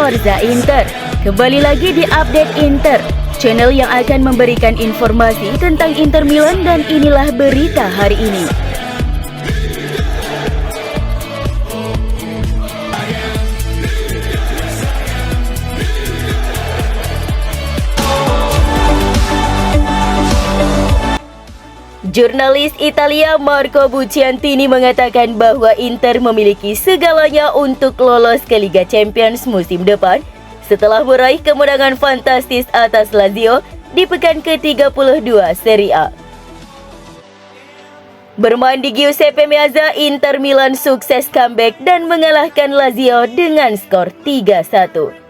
Forza Inter. Kembali lagi di Update Inter, channel yang akan memberikan informasi tentang Inter Milan, dan inilah berita hari ini. Jurnalis Italia Marco Bucciantini mengatakan bahwa Inter memiliki segalanya untuk lolos ke Liga Champions musim depan setelah meraih kemenangan fantastis atas Lazio di pekan ke-32 Serie A. Bermain di Giuseppe Meazza, Inter Milan sukses comeback dan mengalahkan Lazio dengan skor 3-1.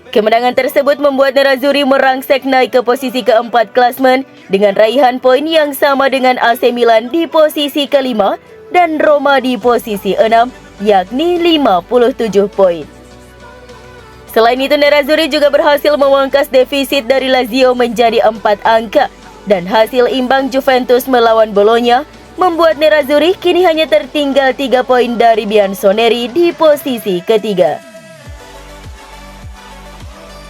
Kemenangan tersebut membuat Nerazzurri merangsek naik ke posisi keempat klasemen dengan raihan poin yang sama dengan AC Milan di posisi kelima dan Roma di posisi 6, yakni 57 poin. Selain itu, Nerazzurri juga berhasil memangkas defisit dari Lazio menjadi 4 angka, dan hasil imbang Juventus melawan Bologna membuat Nerazzurri kini hanya tertinggal 3 poin dari Bianconeri di posisi ketiga.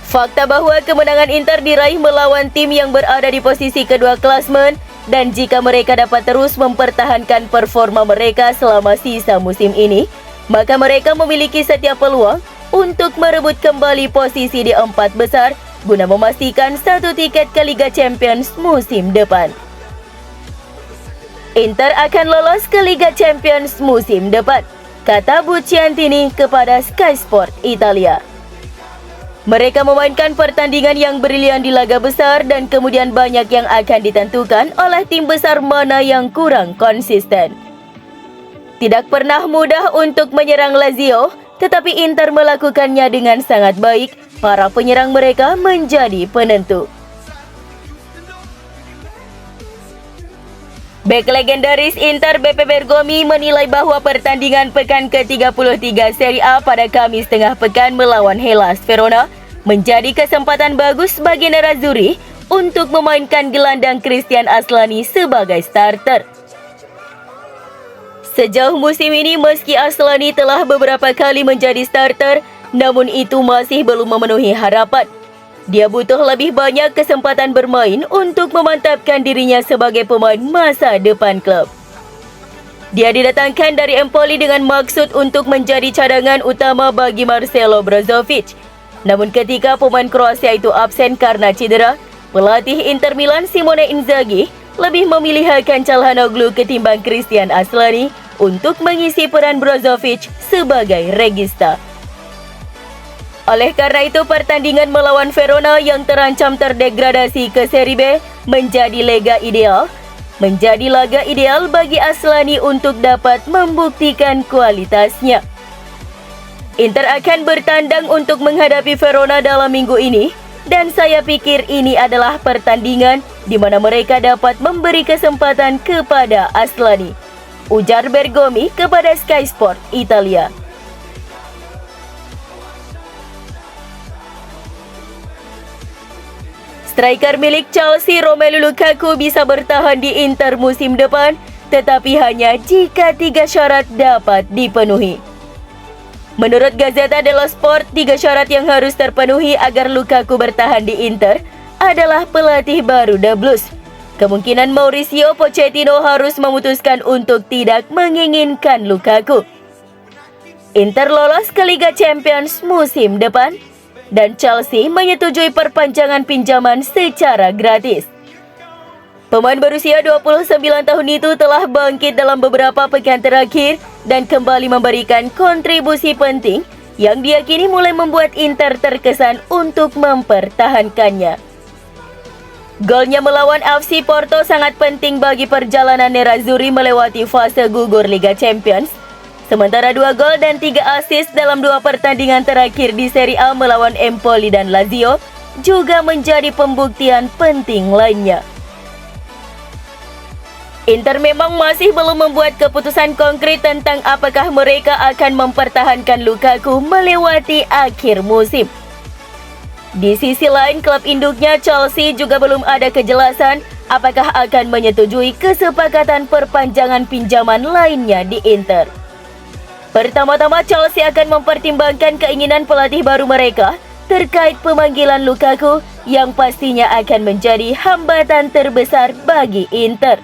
Fakta bahwa kemenangan Inter diraih melawan tim yang berada di posisi kedua klasemen, dan jika mereka dapat terus mempertahankan performa mereka selama sisa musim ini, maka mereka memiliki setiap peluang untuk merebut kembali posisi di 4 besar guna memastikan 1 tiket ke Liga Champions musim depan. Inter akan lolos ke Liga Champions musim depan, kata Bucciantini kepada Sky Sport Italia. Mereka memainkan pertandingan yang brilian di laga besar, dan kemudian banyak yang akan ditentukan oleh tim besar mana yang kurang konsisten. Tidak pernah mudah untuk menyerang Lazio, tetapi Inter melakukannya dengan sangat baik. Para penyerang mereka menjadi penentu. Bek legendaris Inter Beppe Bergomi menilai bahwa pertandingan pekan ke-33 Serie A pada Kamis tengah pekan melawan Hellas Verona menjadi kesempatan bagus bagi Nerazzurri untuk memainkan gelandang Christian Aslani sebagai starter. Sejauh musim ini, meski Aslani telah beberapa kali menjadi starter, namun itu masih belum memenuhi harapan. Dia butuh lebih banyak kesempatan bermain untuk memantapkan dirinya sebagai pemain masa depan klub. Dia didatangkan dari Empoli dengan maksud untuk menjadi cadangan utama bagi Marcelo Brozovic. Namun ketika pemain Kroasia itu absen karena cedera, pelatih Inter Milan Simone Inzaghi lebih memilih Hakan Çalhanoğlu ketimbang Christian Aslani untuk mengisi peran Brozovic sebagai regista. Oleh karena itu, pertandingan melawan Verona yang terancam terdegradasi ke Serie B menjadi laga ideal bagi Aslani untuk dapat membuktikan kualitasnya. Inter akan bertandang untuk menghadapi Verona dalam minggu ini, dan saya pikir ini adalah pertandingan di mana mereka dapat memberi kesempatan kepada Aslani, ujar Bergomi kepada Sky Sport Italia. Striker milik Chelsea Romelu Lukaku bisa bertahan di Inter musim depan, tetapi hanya jika 3 syarat dapat dipenuhi. Menurut Gazzetta dello Sport, 3 syarat yang harus terpenuhi agar Lukaku bertahan di Inter adalah pelatih baru The Blues. Kemungkinan Mauricio Pochettino harus memutuskan untuk tidak menginginkan Lukaku. Inter lolos ke Liga Champions musim depan, dan Chelsea menyetujui perpanjangan pinjaman secara gratis. Pemain berusia 29 tahun itu telah bangkit dalam beberapa pekan terakhir dan kembali memberikan kontribusi penting yang diyakini mulai membuat Inter terkesan untuk mempertahankannya. Golnya melawan FC Porto sangat penting bagi perjalanan Nerazzurri melewati fase gugur Liga Champions. Sementara 2 gol dan 3 assist dalam 2 pertandingan terakhir di Serie A melawan Empoli dan Lazio juga menjadi pembuktian penting lainnya. Inter memang masih belum membuat keputusan konkret tentang apakah mereka akan mempertahankan Lukaku melewati akhir musim. Di sisi lain, klub induknya Chelsea juga belum ada kejelasan apakah akan menyetujui kesepakatan perpanjangan pinjaman lainnya di Inter. Pertama-tama Chelsea akan mempertimbangkan keinginan pelatih baru mereka terkait pemanggilan Lukaku yang pastinya akan menjadi hambatan terbesar bagi Inter.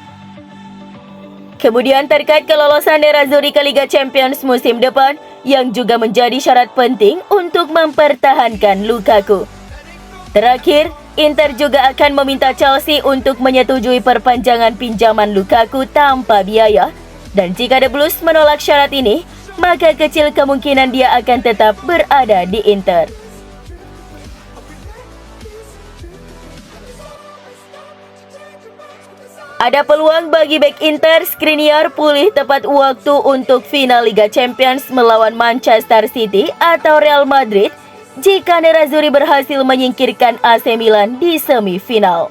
Kemudian terkait kelolosan Nerazzurri ke Liga Champions musim depan yang juga menjadi syarat penting untuk mempertahankan Lukaku. Terakhir, Inter juga akan meminta Chelsea untuk menyetujui perpanjangan pinjaman Lukaku tanpa biaya. Dan jika The Blues menolak syarat ini, maka kecil kemungkinan dia akan tetap berada di Inter. Ada peluang bagi bek Inter Skriniar pulih tepat waktu untuk final Liga Champions melawan Manchester City atau Real Madrid jika Nerazzurri berhasil menyingkirkan AC Milan di semifinal.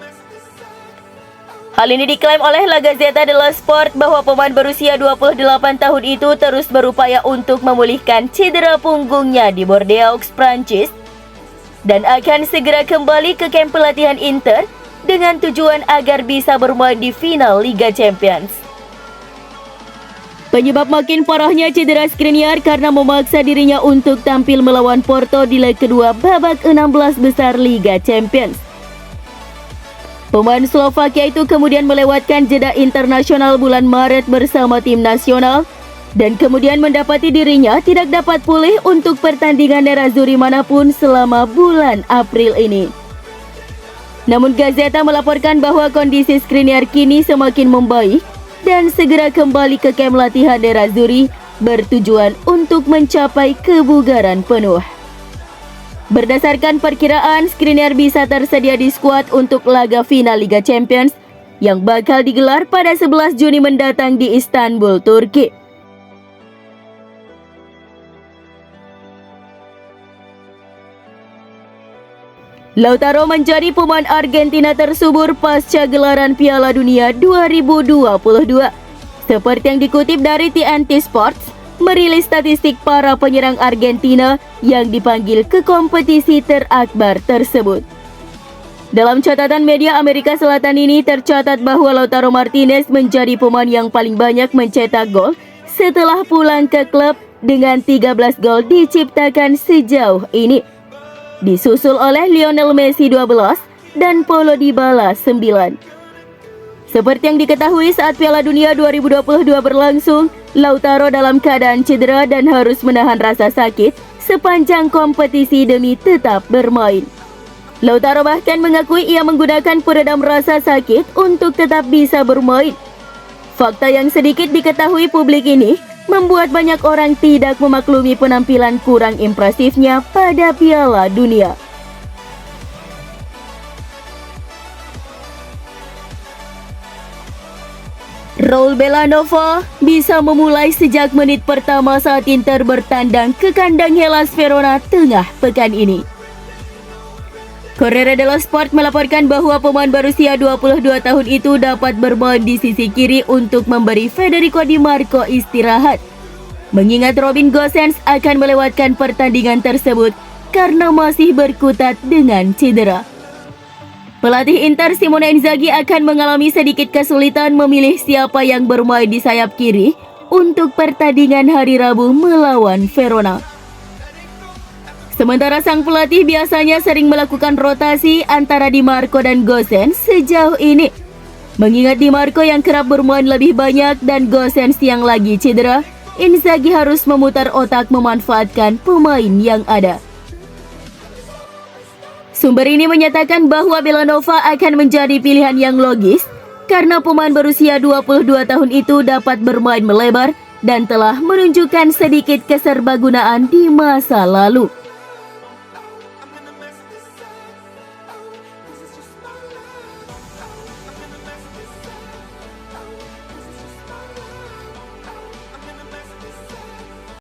Hal ini diklaim oleh La Gazzetta dello Sport bahwa pemain berusia 28 tahun itu terus berupaya untuk memulihkan cedera punggungnya di Bordeaux, Prancis, dan akan segera kembali ke kamp pelatihan Inter dengan tujuan agar bisa bermain di final Liga Champions. Penyebab makin parahnya cedera Skriniar karena memaksa dirinya untuk tampil melawan Porto di leg kedua babak 16 besar Liga Champions. Pemain Slovakia itu kemudian melewatkan jeda internasional bulan Maret bersama tim nasional dan kemudian mendapati dirinya tidak dapat pulih untuk pertandingan Nerazzurri manapun selama bulan April ini. Namun Gazzetta melaporkan bahwa kondisi Skriniar kini semakin membaik dan segera kembali ke kamp latihan Nerazzurri bertujuan untuk mencapai kebugaran penuh. Berdasarkan perkiraan, Skriniar bisa tersedia di skuad untuk laga final Liga Champions yang bakal digelar pada 11 Juni mendatang di Istanbul, Turki. Lautaro menjadi pemain Argentina tersubur pasca gelaran Piala Dunia 2022. Seperti yang dikutip dari TNT Sports, merilis statistik para penyerang Argentina yang dipanggil ke kompetisi terakbar tersebut. Dalam catatan media Amerika Selatan ini tercatat bahwa Lautaro Martinez menjadi pemain yang paling banyak mencetak gol setelah pulang ke klub dengan 13 gol diciptakan sejauh ini. Disusul oleh Lionel Messi 12 dan Paulo Dybala 9. Seperti yang diketahui saat Piala Dunia 2022 berlangsung, Lautaro dalam keadaan cedera dan harus menahan rasa sakit sepanjang kompetisi demi tetap bermain. Lautaro bahkan mengakui ia menggunakan peredam rasa sakit untuk tetap bisa bermain. Fakta yang sedikit diketahui publik ini membuat banyak orang tidak memaklumi penampilan kurang impresifnya pada Piala Dunia. Raul Belanova bisa memulai sejak menit pertama saat Inter bertandang ke kandang Hellas Verona tengah pekan ini. Corriere dello Sport melaporkan bahwa pemain berusia 22 tahun itu dapat bermain di sisi kiri untuk memberi Federico Di Marco istirahat, mengingat Robin Gosens akan melewatkan pertandingan tersebut karena masih berkutat dengan cedera. Pelatih Inter Simone Inzaghi akan mengalami sedikit kesulitan memilih siapa yang bermain di sayap kiri untuk pertandingan hari Rabu melawan Verona. Sementara sang pelatih biasanya sering melakukan rotasi antara Di Marco dan Gosens sejauh ini. Mengingat Di Marco yang kerap bermain lebih banyak dan Gosens yang lagi cedera, Inzaghi harus memutar otak memanfaatkan pemain yang ada. Sumber ini menyatakan bahwa Belanova akan menjadi pilihan yang logis karena pemain berusia 22 tahun itu dapat bermain melebar dan telah menunjukkan sedikit keserbagunaan di masa lalu.